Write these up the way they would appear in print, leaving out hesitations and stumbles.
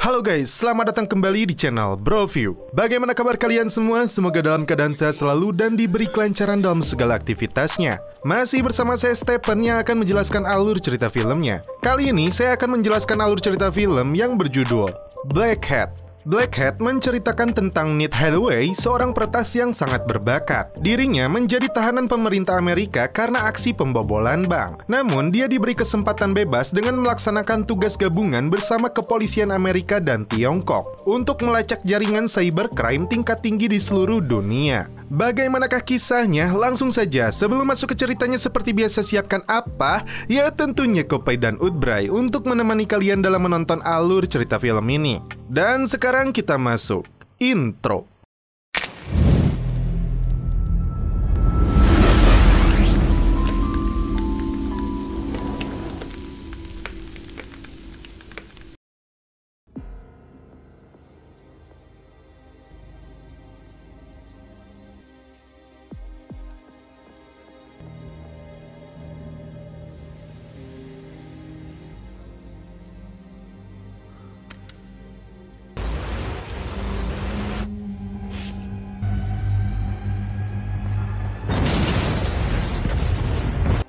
Halo guys, selamat datang kembali di channel Broview. Bagaimana kabar kalian semua? Semoga dalam keadaan sehat selalu dan diberi kelancaran dalam segala aktivitasnya. Masih bersama saya Stephen yang akan menjelaskan alur cerita filmnya. Kali ini saya akan menjelaskan alur cerita film yang berjudul Black Hat. Black Hat menceritakan tentang Ned Hathaway, seorang peretas yang sangat berbakat. Dirinya menjadi tahanan pemerintah Amerika karena aksi pembobolan bank. Namun, dia diberi kesempatan bebas dengan melaksanakan tugas gabungan bersama kepolisian Amerika dan Tiongkok untuk melacak jaringan cybercrime tingkat tinggi di seluruh dunia. Bagaimanakah kisahnya? Langsung saja, sebelum masuk ke ceritanya seperti biasa siapkan apa? Ya tentunya Kopai dan Udbray untuk menemani kalian dalam menonton alur cerita film ini. Dan sekarang kita masuk intro.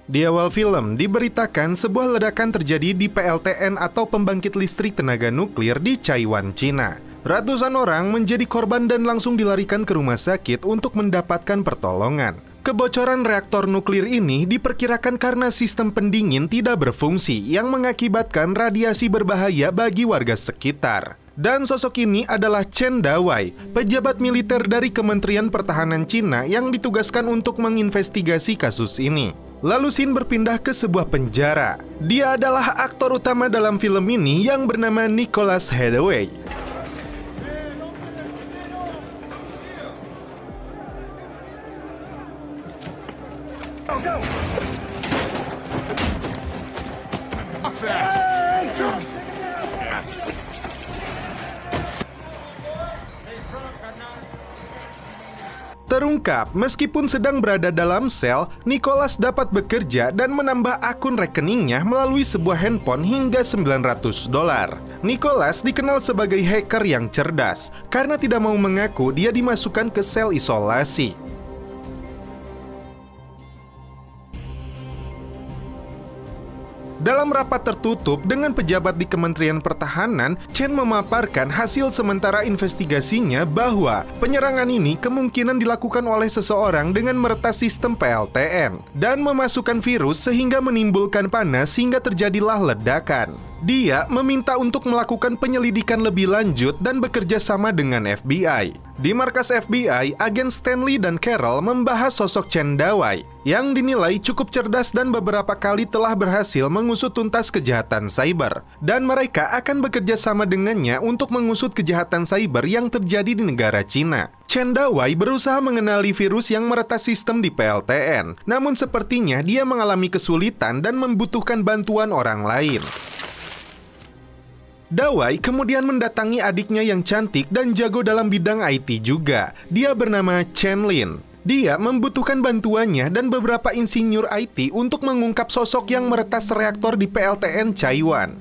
Di awal film, diberitakan sebuah ledakan terjadi di PLTN atau pembangkit listrik tenaga nuklir di Chaiwan, Cina. Ratusan orang menjadi korban dan langsung dilarikan ke rumah sakit untuk mendapatkan pertolongan. Kebocoran reaktor nuklir ini diperkirakan karena sistem pendingin tidak berfungsi yang mengakibatkan radiasi berbahaya bagi warga sekitar. Dan sosok ini adalah Chen Dawei, pejabat militer dari Kementerian Pertahanan Cina yang ditugaskan untuk menginvestigasi kasus ini. Lalu Shin berpindah ke sebuah penjara. Dia adalah aktor utama dalam film ini yang bernama Nicholas Hathaway. Terungkap, meskipun sedang berada dalam sel, Nicholas dapat bekerja dan menambah akun rekeningnya melalui sebuah handphone hingga $900. Nicholas dikenal sebagai hacker yang cerdas karena tidak mau mengaku dia dimasukkan ke sel isolasi. Dalam rapat tertutup dengan pejabat di Kementerian Pertahanan, Chen memaparkan hasil sementara investigasinya bahwa penyerangan ini kemungkinan dilakukan oleh seseorang dengan meretas sistem PLTN dan memasukkan virus sehingga menimbulkan panas hingga terjadilah ledakan. Dia meminta untuk melakukan penyelidikan lebih lanjut dan bekerja sama dengan FBI. Di markas FBI, agen Stanley dan Carol membahas sosok Chen Dawei yang dinilai cukup cerdas dan beberapa kali telah berhasil mengusut tuntas kejahatan cyber. Dan mereka akan bekerja sama dengannya untuk mengusut kejahatan cyber yang terjadi di negara Cina. Chen Dawei berusaha mengenali virus yang meretas sistem di PLTN. Namun sepertinya dia mengalami kesulitan dan membutuhkan bantuan orang lain. Dawei kemudian mendatangi adiknya yang cantik dan jago dalam bidang IT juga. Dia bernama Chen Lin. Dia membutuhkan bantuannya dan beberapa insinyur IT untuk mengungkap sosok yang meretas reaktor di PLTN Chaiwan.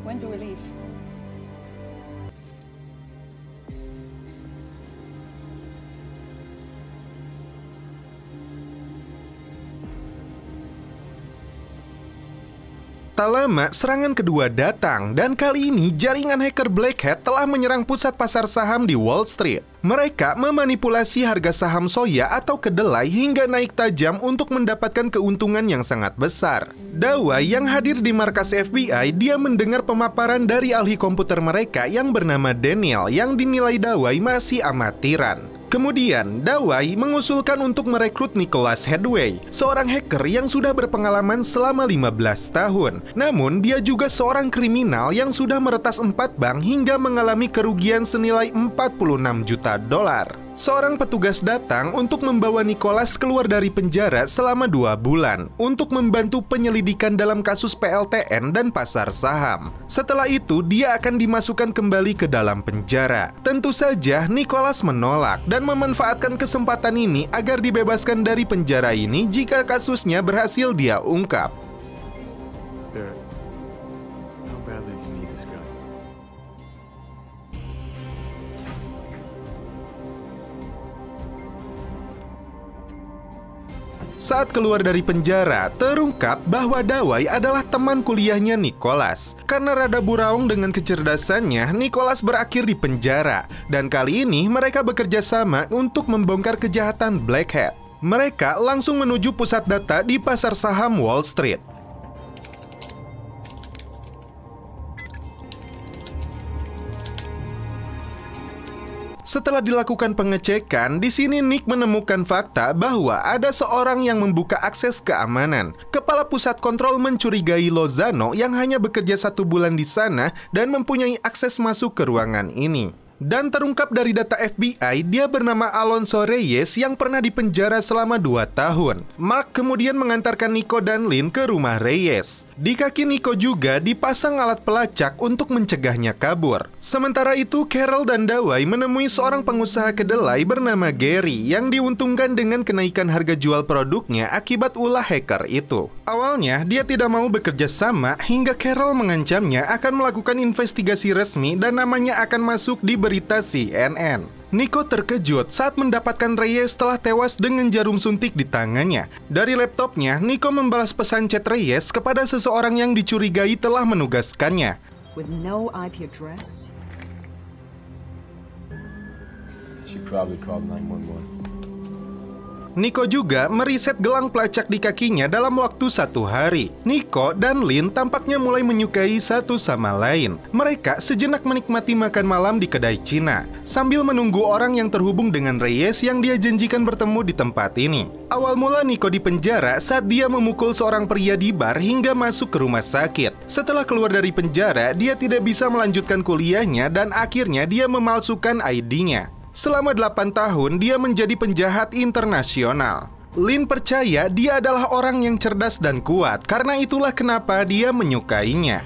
When do we leave? Tak lama, serangan kedua datang, dan kali ini jaringan hacker Black Hat telah menyerang pusat pasar saham di Wall Street. Mereka memanipulasi harga saham soya atau kedelai hingga naik tajam untuk mendapatkan keuntungan yang sangat besar. Dawei yang hadir di markas FBI, dia mendengar pemaparan dari ahli komputer mereka yang bernama Daniel yang dinilai Dawei masih amatiran. Kemudian, Dawei mengusulkan untuk merekrut Nicholas Hathaway, seorang hacker yang sudah berpengalaman selama 15 tahun. Namun, dia juga seorang kriminal yang sudah meretas 4 bank hingga mengalami kerugian senilai $46 juta. Seorang petugas datang untuk membawa Nicholas keluar dari penjara selama 2 bulan untuk membantu penyelidikan dalam kasus PLTN dan pasar saham. Setelah itu, dia akan dimasukkan kembali ke dalam penjara. Tentu saja, Nicholas menolak dan memanfaatkan kesempatan ini agar dibebaskan dari penjara ini jika kasusnya berhasil dia ungkap. Barrett, how badly do you need this guy? Saat keluar dari penjara, terungkap bahwa Dawai adalah teman kuliahnya Nicholas. Karena rada buraung dengan kecerdasannya, Nicholas berakhir di penjara. Dan kali ini mereka bekerja sama untuk membongkar kejahatan Black Hat. Mereka langsung menuju pusat data di pasar saham Wall Street. Setelah dilakukan pengecekan, di sini Nick menemukan fakta bahwa ada seorang yang membuka akses keamanan. Kepala pusat kontrol mencurigai Lozano yang hanya bekerja 1 bulan di sana dan mempunyai akses masuk ke ruangan ini. Dan terungkap dari data FBI, dia bernama Alonso Reyes yang pernah dipenjara selama 2 tahun. Mark kemudian mengantarkan Nico dan Lynn ke rumah Reyes. Di kaki Nico juga dipasang alat pelacak untuk mencegahnya kabur. Sementara itu, Carol dan Dawai menemui seorang pengusaha kedelai bernama Gary yang diuntungkan dengan kenaikan harga jual produknya akibat ulah hacker itu. Awalnya, dia tidak mau bekerja sama hingga Carol mengancamnya akan melakukan investigasi resmi dan namanya akan masuk di berita CNN. Nico terkejut saat mendapatkan Reyes telah tewas dengan jarum suntik di tangannya. Dari laptopnya, Nico membalas pesan chat Reyes kepada seseorang yang dicurigai telah menugaskannya. With no IP address. She probably called 911. Nico juga meriset gelang pelacak di kakinya dalam waktu 1 hari. Nico dan Lynn tampaknya mulai menyukai satu sama lain. Mereka sejenak menikmati makan malam di kedai Cina, sambil menunggu orang yang terhubung dengan Reyes yang dia janjikan bertemu di tempat ini. Awal mula Nico dipenjara saat dia memukul seorang pria di bar hingga masuk ke rumah sakit. Setelah keluar dari penjara, dia tidak bisa melanjutkan kuliahnya dan akhirnya dia memalsukan ID-nya. Selama 8 tahun, dia menjadi penjahat internasional. Lynn percaya dia adalah orang yang cerdas dan kuat, karena itulah kenapa dia menyukainya.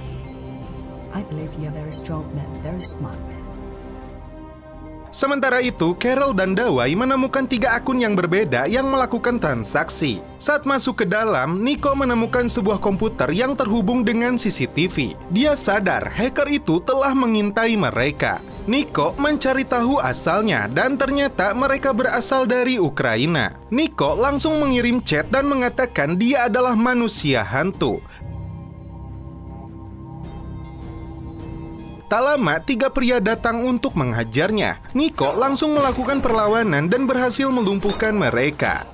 I believe you're very strong man, very smart man. Sementara itu, Carol dan Dawai menemukan 3 akun yang berbeda yang melakukan transaksi. Saat masuk ke dalam, Nico menemukan sebuah komputer yang terhubung dengan CCTV. Dia sadar hacker itu telah mengintai mereka. Nico mencari tahu asalnya dan ternyata mereka berasal dari Ukraina. Nico langsung mengirim chat dan mengatakan dia adalah manusia hantu. Tak lama, 3 pria datang untuk menghajarnya. Nico langsung melakukan perlawanan dan berhasil melumpuhkan mereka.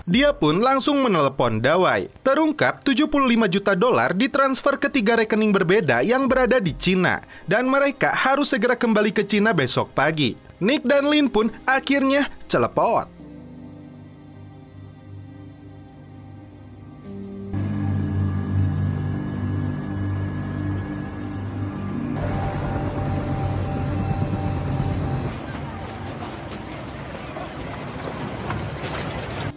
Dia pun langsung menelepon Dawai. Terungkap $75 juta ditransfer ke 3 rekening berbeda yang berada di Cina. Dan mereka harus segera kembali ke Cina besok pagi. Nick dan Lynn pun akhirnya celepot.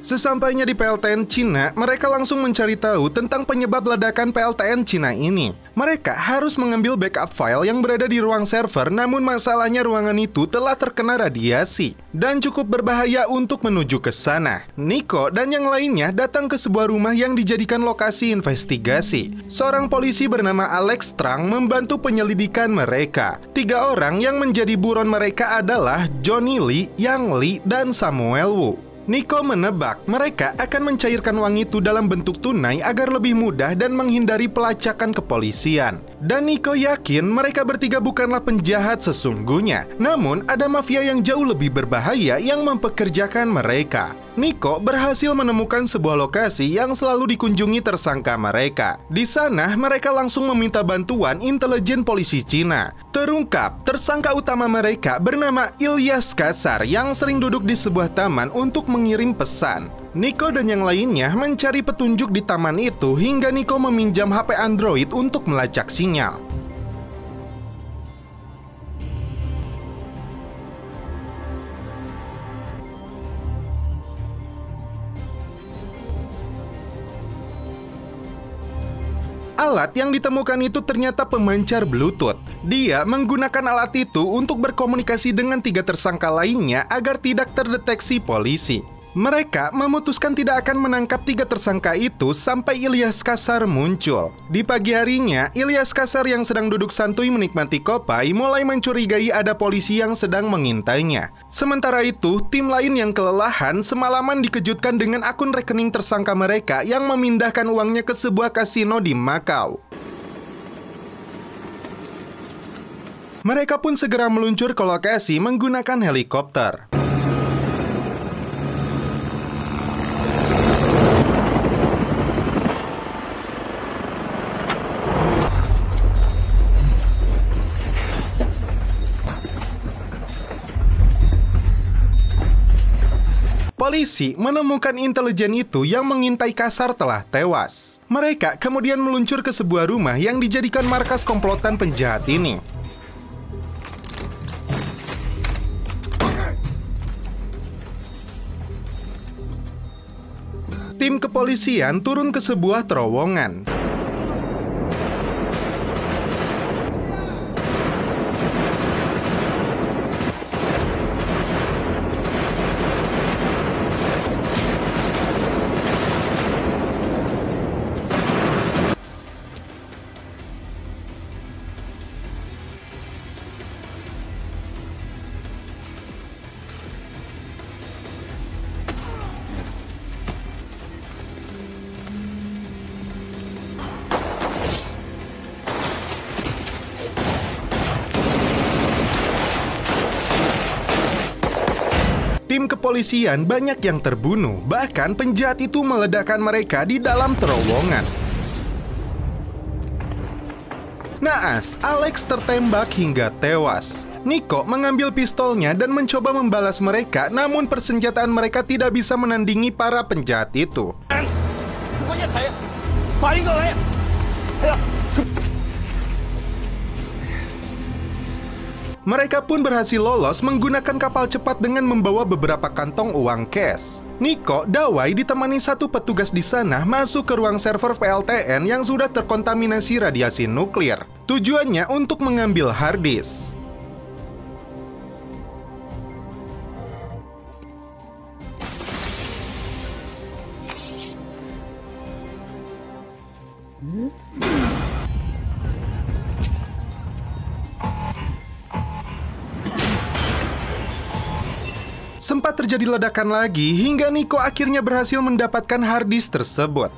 Sesampainya di PLTN Cina, mereka langsung mencari tahu tentang penyebab ledakan PLTN Cina ini. Mereka harus mengambil backup file yang berada di ruang server, namun masalahnya ruangan itu telah terkena radiasi dan cukup berbahaya untuk menuju ke sana. Nico dan yang lainnya datang ke sebuah rumah yang dijadikan lokasi investigasi. Seorang polisi bernama Alex Strang membantu penyelidikan mereka. 3 orang yang menjadi buron mereka adalah Johnny Lee, Yang Lee, dan Samuel Wu. Nico menebak mereka akan mencairkan uang itu dalam bentuk tunai agar lebih mudah dan menghindari pelacakan kepolisian. Dan Nico yakin mereka bertiga bukanlah penjahat sesungguhnya, namun ada mafia yang jauh lebih berbahaya yang mempekerjakan mereka. Nico berhasil menemukan sebuah lokasi yang selalu dikunjungi tersangka mereka. Di sana, mereka langsung meminta bantuan intelijen polisi Cina. Terungkap, tersangka utama mereka bernama Ilyas Kasar yang sering duduk di sebuah taman untuk mengirim pesan. Nico dan yang lainnya mencari petunjuk di taman itu hingga Nico meminjam HP Android untuk melacak sinyal. Alat yang ditemukan itu ternyata pemancar Bluetooth. Dia menggunakan alat itu untuk berkomunikasi dengan 3 tersangka lainnya agar tidak terdeteksi polisi. Mereka memutuskan tidak akan menangkap 3 tersangka itu sampai Ilyas Kasar muncul. Di pagi harinya, Ilyas Kasar yang sedang duduk santuy menikmati kopai mulai mencurigai ada polisi yang sedang mengintainya. Sementara itu, tim lain yang kelelahan semalaman dikejutkan dengan akun rekening tersangka mereka yang memindahkan uangnya ke sebuah kasino di Macau. Mereka pun segera meluncur ke lokasi menggunakan helikopter. Polisi menemukan intelijen itu yang mengintai Kasar telah tewas. Mereka kemudian meluncur ke sebuah rumah yang dijadikan markas komplotan penjahat ini. Tim kepolisian turun ke sebuah terowongan. Tim kepolisian banyak yang terbunuh, bahkan penjahat itu meledakkan mereka di dalam terowongan. Naas, Alex tertembak hingga tewas. Nico mengambil pistolnya dan mencoba membalas mereka, namun persenjataan mereka tidak bisa menandingi para penjahat itu. Mereka pun berhasil lolos menggunakan kapal cepat dengan membawa beberapa kantong uang cash. Nico, Dawai ditemani 1 petugas di sana masuk ke ruang server PLTN yang sudah terkontaminasi radiasi nuklir. Tujuannya untuk mengambil hard disk. Sempat terjadi ledakan lagi hingga Nico akhirnya berhasil mendapatkan hard disk tersebut.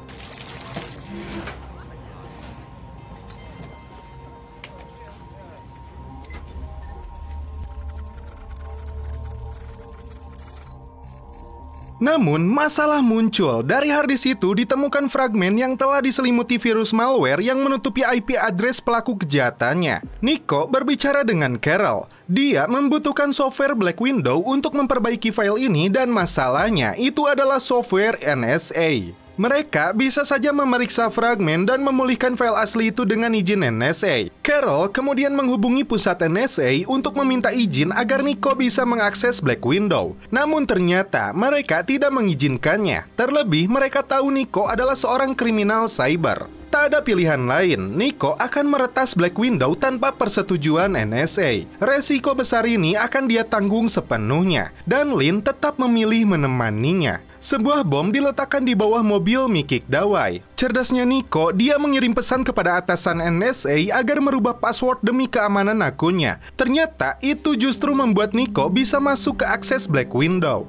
Namun, masalah muncul. Dari harddisk itu ditemukan fragmen yang telah diselimuti virus malware yang menutupi IP address pelaku kejahatannya. Nico berbicara dengan Carol. Dia membutuhkan software Black Widow untuk memperbaiki file ini dan masalahnya itu adalah software NSA. Mereka bisa saja memeriksa fragmen dan memulihkan file asli itu dengan izin NSA. Carol kemudian menghubungi pusat NSA untuk meminta izin agar Nico bisa mengakses Black Widow. Namun ternyata mereka tidak mengizinkannya. Terlebih mereka tahu Nico adalah seorang kriminal cyber. Tak ada pilihan lain, Nico akan meretas Black Widow tanpa persetujuan NSA. Resiko besar ini akan dia tanggung sepenuhnya, dan Lin tetap memilih menemaninya. Sebuah bom diletakkan di bawah mobil Mikik Dawai. Cerdasnya Nico, dia mengirim pesan kepada atasan NSA agar merubah password demi keamanan akunnya. Ternyata itu justru membuat Nico bisa masuk ke akses Black Widow.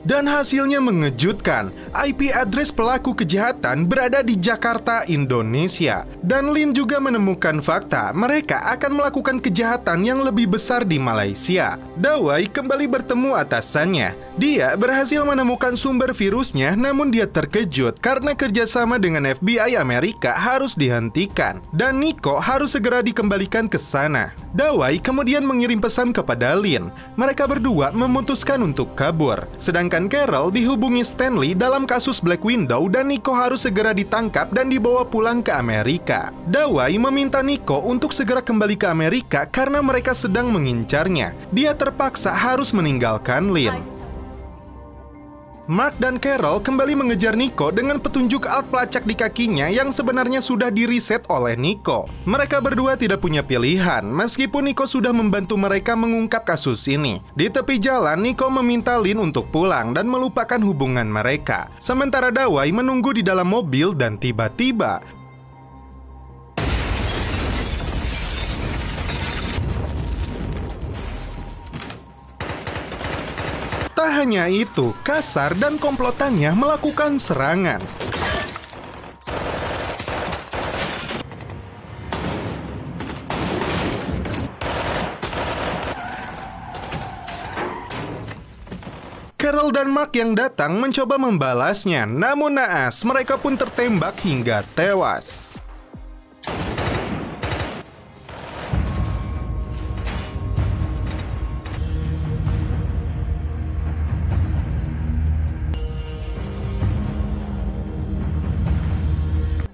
Dan hasilnya mengejutkan. IP address pelaku kejahatan berada di Jakarta, Indonesia. Dan Lin juga menemukan fakta mereka akan melakukan kejahatan yang lebih besar di Malaysia. Dawai kembali bertemu atasannya. Dia berhasil menemukan sumber virusnya, namun dia terkejut karena kerjasama dengan FBI Amerika harus dihentikan. Dan Nico harus segera dikembalikan ke sana. Dawai kemudian mengirim pesan kepada Lin. Mereka berdua memutuskan untuk kabur. Sedangkan Carol dihubungi Stanley dalam kasus Black Widow dan Nico harus segera ditangkap dan dibawa pulang ke Amerika. Dawai meminta Nico untuk segera kembali ke Amerika karena mereka sedang mengincarnya. Dia terpaksa harus meninggalkan Lin. Mark dan Carol kembali mengejar Nico dengan petunjuk alat pelacak di kakinya yang sebenarnya sudah di-reset oleh Nico. Mereka berdua tidak punya pilihan, meskipun Nico sudah membantu mereka mengungkap kasus ini. Di tepi jalan, Nico meminta Lin untuk pulang dan melupakan hubungan mereka. Sementara Dawei menunggu di dalam mobil dan tiba-tiba tak hanya itu, Kasar dan komplotannya melakukan serangan. Carol dan Mark yang datang mencoba membalasnya, namun naas, mereka pun tertembak hingga tewas.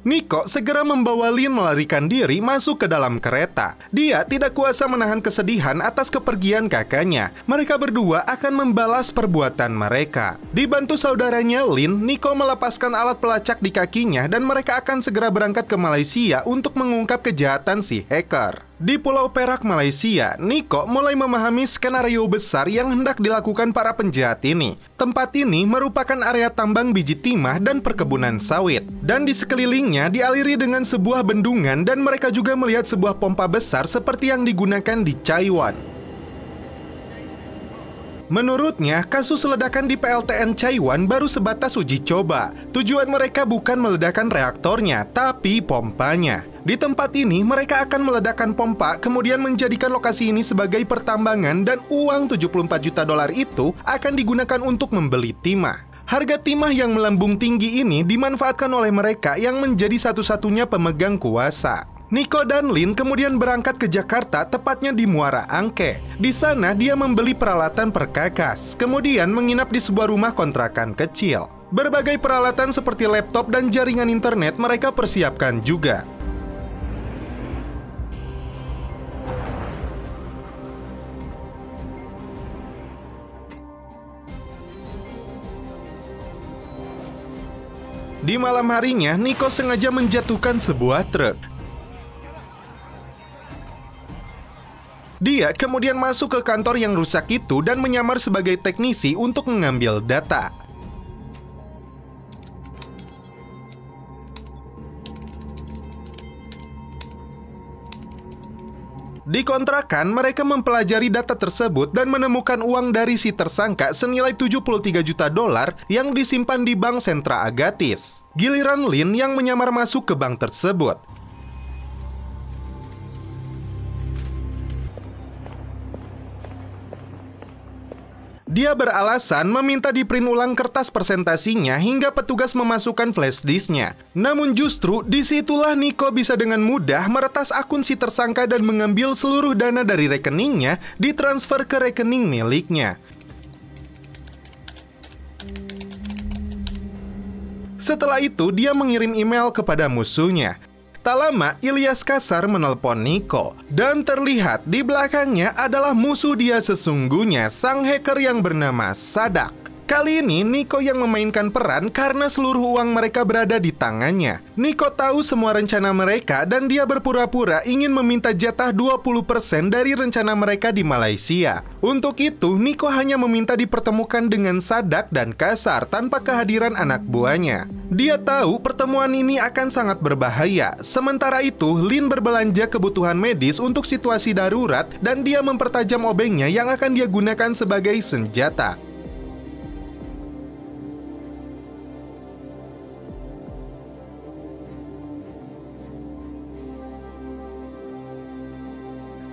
Nico segera membawa Lin melarikan diri masuk ke dalam kereta. Dia tidak kuasa menahan kesedihan atas kepergian kakaknya. Mereka berdua akan membalas perbuatan mereka. Dibantu saudaranya Lin, Nico melepaskan alat pelacak di kakinya dan mereka akan segera berangkat ke Malaysia untuk mengungkap kejahatan si hacker. Di Pulau Perak, Malaysia, Nico mulai memahami skenario besar yang hendak dilakukan para penjahat ini. Tempat ini merupakan area tambang biji timah dan perkebunan sawit. Dan di sekelilingnya dialiri dengan sebuah bendungan dan mereka juga melihat sebuah pompa besar seperti yang digunakan di Chaiwan. Menurutnya, kasus ledakan di PLTN Chaiwan baru sebatas uji coba. Tujuan mereka bukan meledakkan reaktornya, tapi pompanya. Di tempat ini, mereka akan meledakkan pompa, kemudian menjadikan lokasi ini sebagai pertambangan dan uang 74 juta dolar itu akan digunakan untuk membeli timah. Harga timah yang melambung tinggi ini dimanfaatkan oleh mereka yang menjadi satu-satunya pemegang kuasa. Nico dan Lin kemudian berangkat ke Jakarta, tepatnya di Muara Angke. Di sana dia membeli peralatan perkakas, kemudian menginap di sebuah rumah kontrakan kecil. Berbagai peralatan seperti laptop dan jaringan internet mereka persiapkan juga. Di malam harinya, Nico sengaja menjatuhkan sebuah truk. Dia kemudian masuk ke kantor yang rusak itu dan menyamar sebagai teknisi untuk mengambil data. Di kontrakan, mereka mempelajari data tersebut dan menemukan uang dari si tersangka senilai 73 juta dolar yang disimpan di Bank Sentra Agatis. Giliran Lin yang menyamar masuk ke bank tersebut. Dia beralasan meminta di-print ulang kertas presentasinya hingga petugas memasukkan flash disknya. Namun justru disitulah Nico bisa dengan mudah meretas akun si tersangka dan mengambil seluruh dana dari rekeningnya ditransfer ke rekening miliknya. Setelah itu dia mengirim email kepada musuhnya. Tak lama, Ilyas Kasar menelpon Nico. Dan terlihat di belakangnya adalah musuh dia sesungguhnya, sang hacker yang bernama Sadak. Kali ini Nico yang memainkan peran karena seluruh uang mereka berada di tangannya. Nico tahu semua rencana mereka dan dia berpura-pura ingin meminta jatah 20% dari rencana mereka di Malaysia. Untuk itu, Nico hanya meminta dipertemukan dengan Sadak dan Kasar tanpa kehadiran anak buahnya. Dia tahu pertemuan ini akan sangat berbahaya. Sementara itu, Lin berbelanja kebutuhan medis untuk situasi darurat dan dia mempertajam obengnya yang akan dia gunakan sebagai senjata.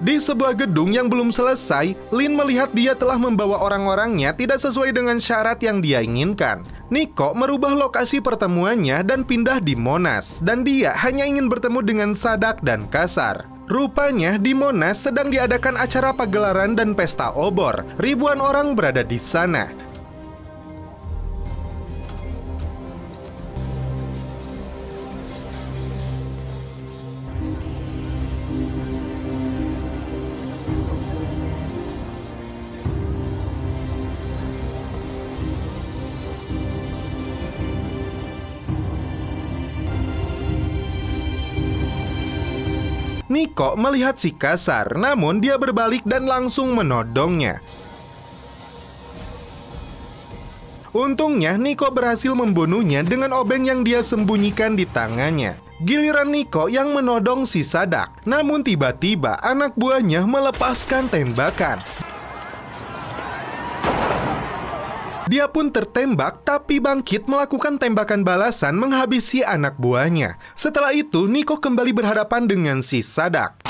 Di sebuah gedung yang belum selesai, Lin melihat dia telah membawa orang-orangnya tidak sesuai dengan syarat yang dia inginkan. Nico merubah lokasi pertemuannya dan pindah di Monas, dan dia hanya ingin bertemu dengan Sadak dan Kasar. Rupanya di Monas sedang diadakan acara pagelaran dan pesta obor. Ribuan orang berada di sana. Nico melihat si kasar, namun dia berbalik dan langsung menodongnya. Untungnya, Nico berhasil membunuhnya dengan obeng yang dia sembunyikan di tangannya. Giliran Nico yang menodong si Sadak, namun tiba-tiba anak buahnya melepaskan tembakan. Dia pun tertembak, tapi bangkit melakukan tembakan balasan menghabisi anak buahnya. Setelah itu, Nico kembali berhadapan dengan si Sadak.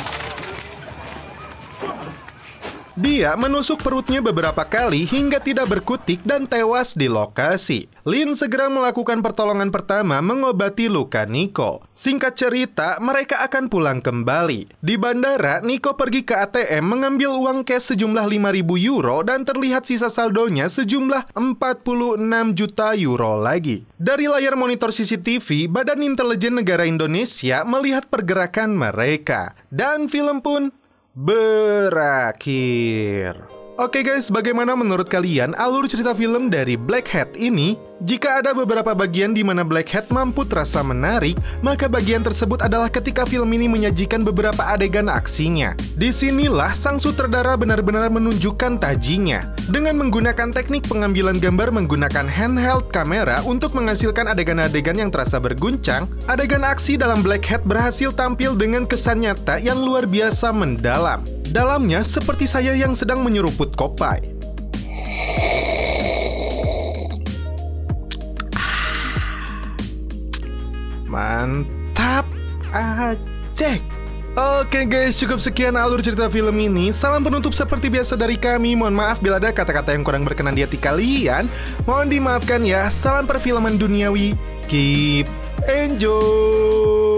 Dia menusuk perutnya beberapa kali hingga tidak berkutik dan tewas di lokasi. Lin segera melakukan pertolongan pertama mengobati luka Nico. Singkat cerita, mereka akan pulang kembali. Di bandara, Nico pergi ke ATM mengambil uang cash sejumlah 5.000 euro dan terlihat sisa saldonya sejumlah 46 juta euro lagi. Dari layar monitor CCTV, Badan Intelijen Negara Indonesia melihat pergerakan mereka. Dan film pun berakhir. Oke guys, bagaimana menurut kalian alur cerita film dari Black Hat ini? Jika ada beberapa bagian di mana Black Hat mampu terasa menarik, maka bagian tersebut adalah ketika film ini menyajikan beberapa adegan aksinya. Disinilah sang sutradara benar-benar menunjukkan tajinya. Dengan menggunakan teknik pengambilan gambar menggunakan handheld kamera untuk menghasilkan adegan-adegan yang terasa berguncang, adegan aksi dalam Black Hat berhasil tampil dengan kesan nyata yang luar biasa mendalam. Dalamnya seperti saya yang sedang menyeruput kopai. Mantap aja. Oke guys, cukup sekian alur cerita film ini. Salam penutup seperti biasa dari kami. Mohon maaf bila ada kata-kata yang kurang berkenan di hati kalian. Mohon dimaafkan ya. Salam perfilman duniawi. Keep enjoy.